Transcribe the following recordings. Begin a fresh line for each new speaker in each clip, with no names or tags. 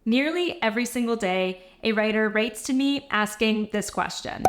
Nearly every single day, a writer writes to me asking this question.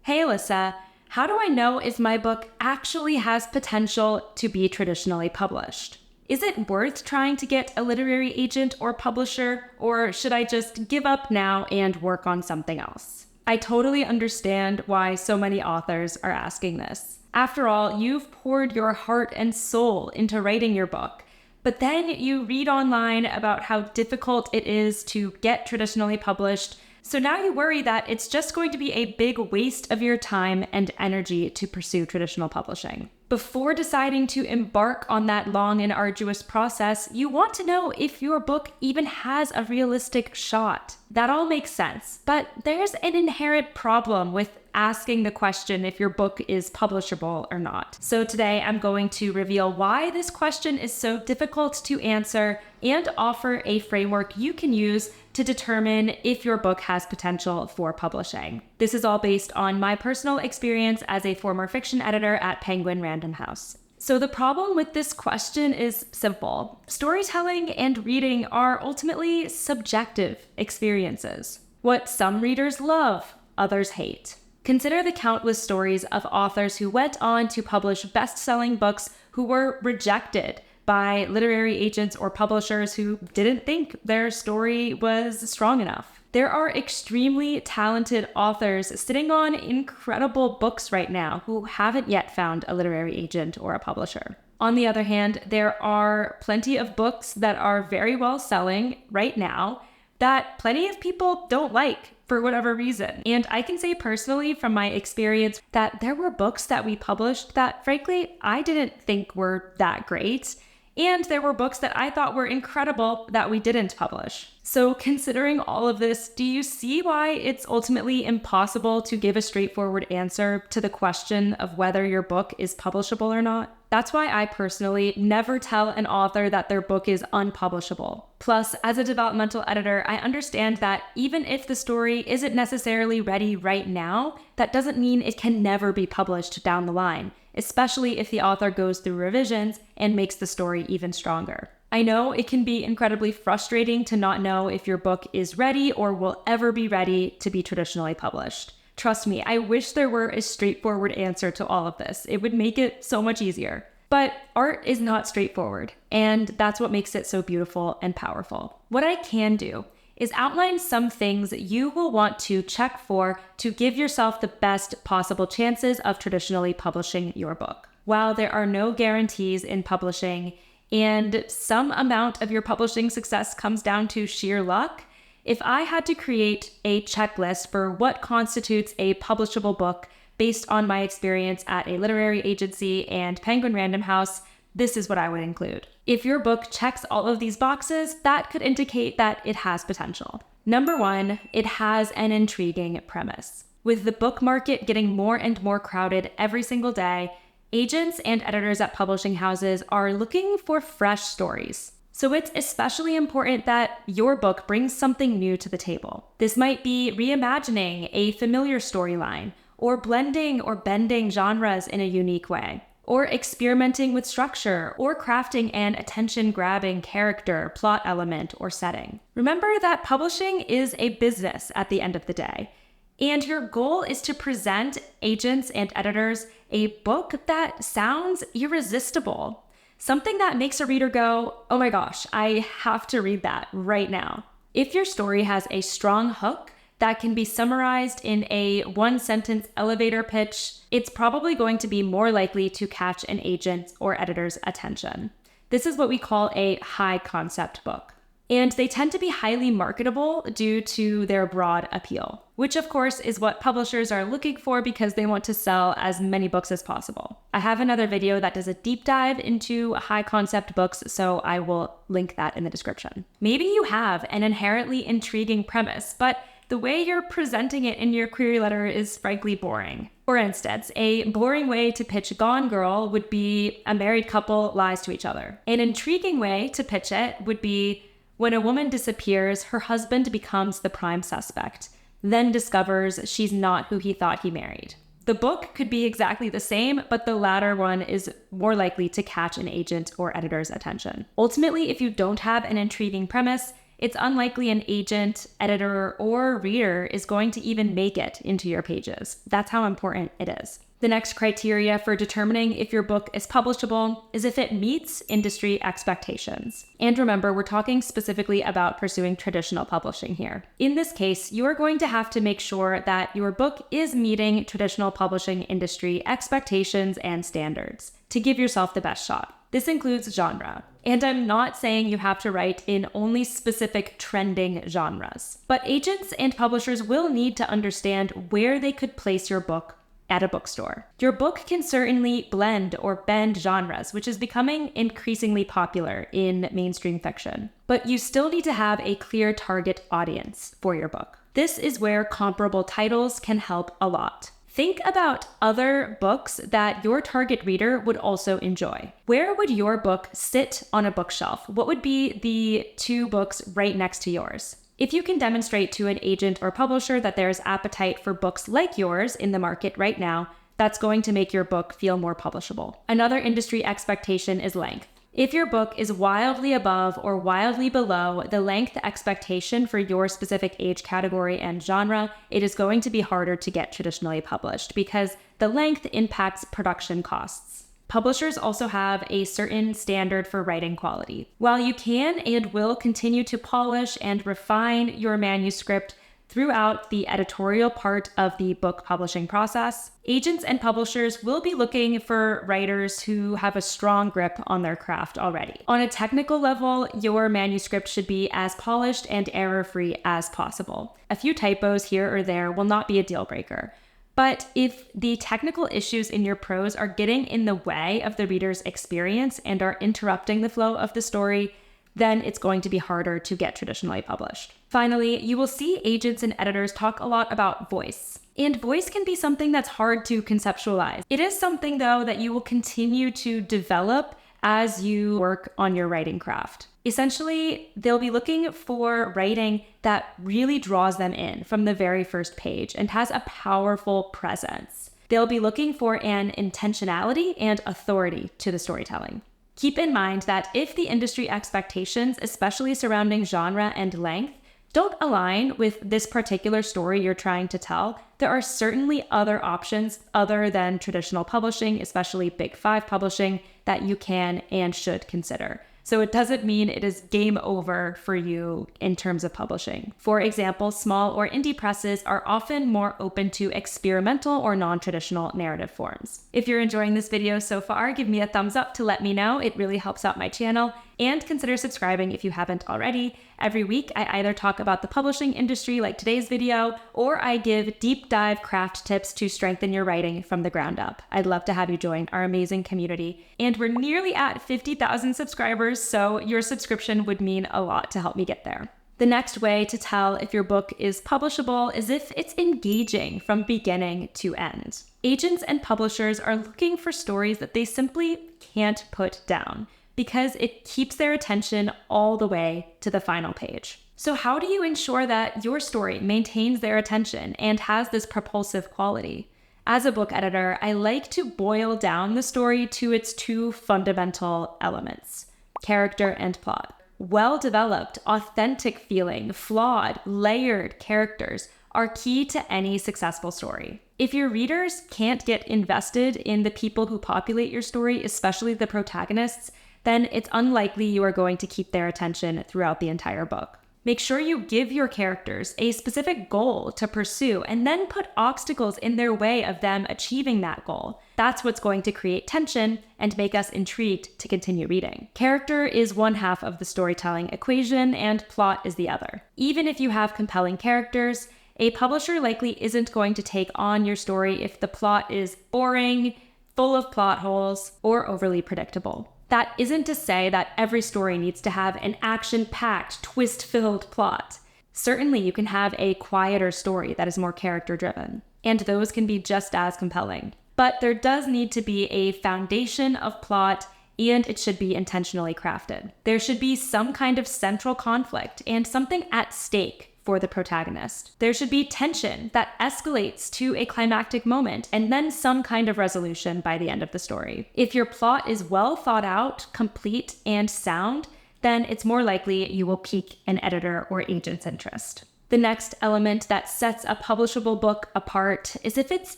Hey, Alyssa, how do I know if my book actually has potential to be traditionally published? Is it worth trying to get a literary agent or publisher, or should I just give up now and work on something else? I totally understand why so many authors are asking this. After all, you've poured your heart and soul into writing your book, but then you read online about how difficult it is to get traditionally published, so now you worry that it's just going to be a big waste of your time and energy to pursue traditional publishing. Before deciding to embark on that long and arduous process, you want to know if your book even has a realistic shot. That all makes sense, but there's an inherent problem with asking the question if your book is publishable or not. So today I'm going to reveal why this question is so difficult to answer and offer a framework you can use to determine if your book has potential for publishing. This is all based on my personal experience as a former fiction editor at Penguin Random House. So the problem with this question is simple. Storytelling and reading are ultimately subjective experiences. What some readers love, others hate. Consider the countless stories of authors who went on to publish best-selling books who were rejected by literary agents or publishers who didn't think their story was strong enough. There are extremely talented authors sitting on incredible books right now who haven't yet found a literary agent or a publisher. On the other hand, there are plenty of books that are very well selling right now that plenty of people don't like for whatever reason. And I can say personally from my experience that there were books that we published that frankly I didn't think were that great. And there were books that I thought were incredible that we didn't publish. So considering all of this, do you see why it's ultimately impossible to give a straightforward answer to the question of whether your book is publishable or not? That's why I personally never tell an author that their book is unpublishable. Plus, as a developmental editor, I understand that even if the story isn't necessarily ready right now, that doesn't mean it can never be published down the line, especially if the author goes through revisions and makes the story even stronger. I know it can be incredibly frustrating to not know if your book is ready or will ever be ready to be traditionally published. Trust me, I wish there were a straightforward answer to all of this. It would make it so much easier. But art is not straightforward, and that's what makes it so beautiful and powerful. What I can do is outline some things you will want to check for to give yourself the best possible chances of traditionally publishing your book. While there are no guarantees in publishing, and some amount of your publishing success comes down to sheer luck, if I had to create a checklist for what constitutes a publishable book based on my experience at a literary agency and Penguin Random House, this is what I would include. If your book checks all of these boxes, that could indicate that it has potential. Number one, it has an intriguing premise. With the book market getting more and more crowded every single day, agents and editors at publishing houses are looking for fresh stories. So it's especially important that your book brings something new to the table. This might be reimagining a familiar storyline, or blending or bending genres in a unique way, or experimenting with structure, or crafting an attention-grabbing character, plot element, or setting. Remember that publishing is a business at the end of the day, and your goal is to present agents and editors a book that sounds irresistible. Something that makes a reader go, oh my gosh, I have to read that right now. If your story has a strong hook that can be summarized in a one-sentence elevator pitch, it's probably going to be more likely to catch an agent's or editor's attention. This is what we call a high-concept book. And they tend to be highly marketable due to their broad appeal, which of course is what publishers are looking for because they want to sell as many books as possible. I have another video that does a deep dive into high concept books, so I will link that in the description. Maybe you have an inherently intriguing premise, but the way you're presenting it in your query letter is frankly boring. For instance, a boring way to pitch Gone Girl would be a married couple lies to each other. An intriguing way to pitch it would be when a woman disappears, her husband becomes the prime suspect, then discovers she's not who he thought he married. The book could be exactly the same, but the latter one is more likely to catch an agent or editor's attention. Ultimately, if you don't have an intriguing premise, it's unlikely an agent, editor, or reader is going to even make it into your pages. That's how important it is. The next criteria for determining if your book is publishable is if it meets industry expectations. And remember, we're talking specifically about pursuing traditional publishing here. In this case, you are going to have to make sure that your book is meeting traditional publishing industry expectations and standards to give yourself the best shot. This includes genre. And I'm not saying you have to write in only specific trending genres, but agents and publishers will need to understand where they could place your book at a bookstore. Your book can certainly blend or bend genres, which is becoming increasingly popular in mainstream fiction. But you still need to have a clear target audience for your book. This is where comparable titles can help a lot. Think about other books that your target reader would also enjoy. Where would your book sit on a bookshelf? What would be the two books right next to yours? If you can demonstrate to an agent or publisher that there's appetite for books like yours in the market right now, that's going to make your book feel more publishable. Another industry expectation is length. If your book is wildly above or wildly below the length expectation for your specific age category and genre, it is going to be harder to get traditionally published because the length impacts production costs. Publishers also have a certain standard for writing quality. While you can and will continue to polish and refine your manuscript throughout the editorial part of the book publishing process, agents and publishers will be looking for writers who have a strong grip on their craft already. On a technical level, your manuscript should be as polished and error-free as possible. A few typos here or there will not be a deal breaker. But if the technical issues in your prose are getting in the way of the reader's experience and are interrupting the flow of the story, then it's going to be harder to get traditionally published. Finally, you will see agents and editors talk a lot about voice. And voice can be something that's hard to conceptualize. It is something, though, that you will continue to develop as you work on your writing craft. Essentially, they'll be looking for writing that really draws them in from the very first page and has a powerful presence. They'll be looking for an intentionality and authority to the storytelling. Keep in mind that if the industry expectations, especially surrounding genre and length, don't align with this particular story you're trying to tell, there are certainly other options other than traditional publishing, especially Big Five publishing, that you can and should consider. So it doesn't mean it is game over for you in terms of publishing. For example, small or indie presses are often more open to experimental or non-traditional narrative forms. If you're enjoying this video so far, give me a thumbs up to let me know. It really helps out my channel. And consider subscribing if you haven't already. Every week, I either talk about the publishing industry like today's video, or I give deep dive craft tips to strengthen your writing from the ground up. I'd love to have you join our amazing community. And we're nearly at 50,000 subscribers, so your subscription would mean a lot to help me get there. The next way to tell if your book is publishable is if it's engaging from beginning to end. Agents and publishers are looking for stories that they simply can't put down, because it keeps their attention all the way to the final page. So how do you ensure that your story maintains their attention and has this propulsive quality? As a book editor, I like to boil down the story to its two fundamental elements: character and plot. Well-developed, authentic feeling, flawed, layered characters are key to any successful story. If your readers can't get invested in the people who populate your story, especially the protagonists, then it's unlikely you are going to keep their attention throughout the entire book. Make sure you give your characters a specific goal to pursue and then put obstacles in their way of them achieving that goal. That's what's going to create tension and make us intrigued to continue reading. Character is one half of the storytelling equation and plot is the other. Even if you have compelling characters, a publisher likely isn't going to take on your story if the plot is boring, full of plot holes, or overly predictable. That isn't to say that every story needs to have an action-packed, twist-filled plot. Certainly, you can have a quieter story that is more character-driven, and those can be just as compelling. But there does need to be a foundation of plot, and it should be intentionally crafted. There should be some kind of central conflict and something at stake for the protagonist. There should be tension that escalates to a climactic moment and then some kind of resolution by the end of the story. If your plot is well thought out, complete, and sound, then it's more likely you will pique an editor or agent's interest. The next element that sets a publishable book apart is if it's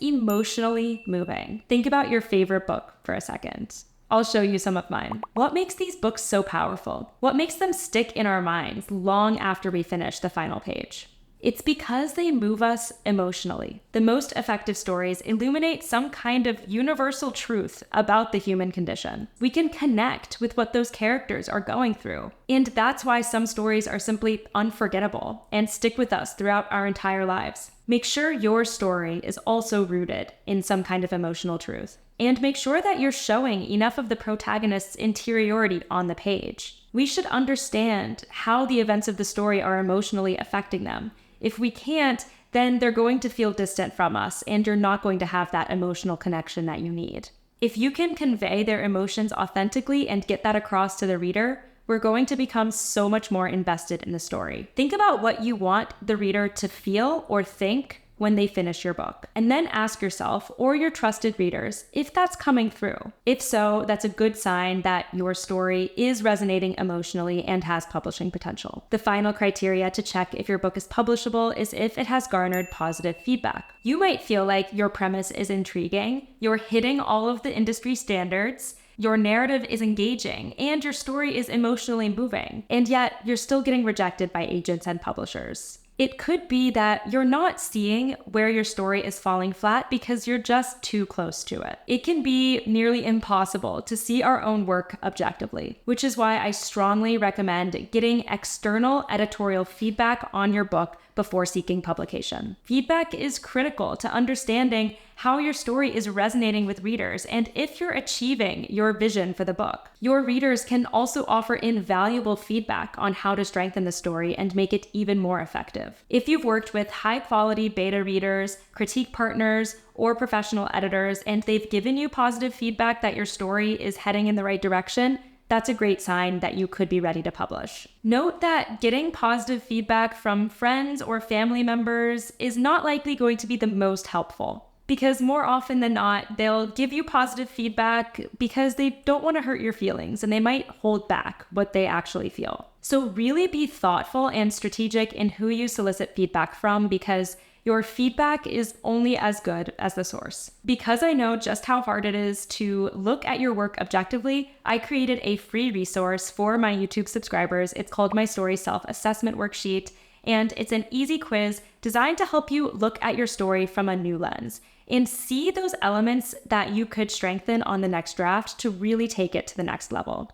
emotionally moving. Think about your favorite book for a second. I'll show you some of mine. What makes these books so powerful? What makes them stick in our minds long after we finish the final page? It's because they move us emotionally. The most effective stories illuminate some kind of universal truth about the human condition. We can connect with what those characters are going through. And that's why some stories are simply unforgettable and stick with us throughout our entire lives. Make sure your story is also rooted in some kind of emotional truth. And make sure that you're showing enough of the protagonist's interiority on the page. We should understand how the events of the story are emotionally affecting them. If we can't, then they're going to feel distant from us, and you're not going to have that emotional connection that you need. If you can convey their emotions authentically and get that across to the reader, we're going to become so much more invested in the story. Think about what you want the reader to feel or think when they finish your book. And then ask yourself or your trusted readers if that's coming through. If so, that's a good sign that your story is resonating emotionally and has publishing potential. The final criteria to check if your book is publishable is if it has garnered positive feedback. You might feel like your premise is intriguing, you're hitting all of the industry standards, your narrative is engaging, and your story is emotionally moving, and yet you're still getting rejected by agents and publishers. It could be that you're not seeing where your story is falling flat because you're just too close to it. It can be nearly impossible to see our own work objectively, which is why I strongly recommend getting external editorial feedback on your book before seeking publication. Feedback is critical to understanding how your story is resonating with readers and if you're achieving your vision for the book. Your readers can also offer invaluable feedback on how to strengthen the story and make it even more effective. If you've worked with high-quality beta readers, critique partners, or professional editors, and they've given you positive feedback that your story is heading in the right direction, that's a great sign that you could be ready to publish. Note that getting positive feedback from friends or family members is not likely going to be the most helpful, because more often than not, they'll give you positive feedback because they don't want to hurt your feelings and they might hold back what they actually feel. So really be thoughtful and strategic in who you solicit feedback from, because your feedback is only as good as the source. Because I know just how hard it is to look at your work objectively, I created a free resource for my YouTube subscribers. It's called My Story Self-Assessment Worksheet, and it's an easy quiz designed to help you look at your story from a new lens and see those elements that you could strengthen on the next draft to really take it to the next level.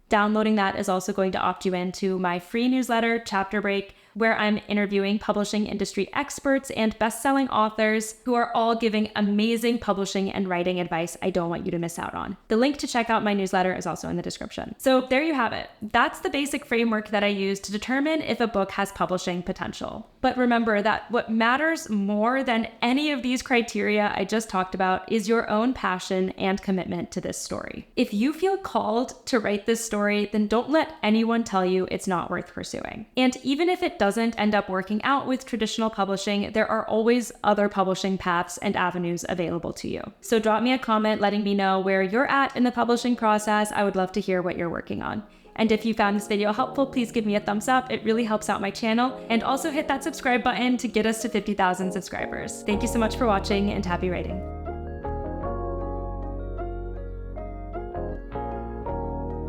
Downloading that is also going to opt you into my free newsletter, Chapter Break, where I'm interviewing publishing industry experts and best-selling authors who are all giving amazing publishing and writing advice I don't want you to miss out on. The link to check out my newsletter is also in the description. So there you have it. That's the basic framework that I use to determine if a book has publishing potential. But remember that what matters more than any of these criteria I just talked about is your own passion and commitment to this story. If you feel called to write this story, then don't let anyone tell you it's not worth pursuing. And even if it doesn't end up working out with traditional publishing, there are always other publishing paths and avenues available to you. So drop me a comment letting me know where you're at in the publishing process. I would love to hear what you're working on. And if you found this video helpful, please give me a thumbs up. It really helps out my channel. And also hit that subscribe button to get us to 50,000 subscribers. Thank you so much for watching, and happy writing.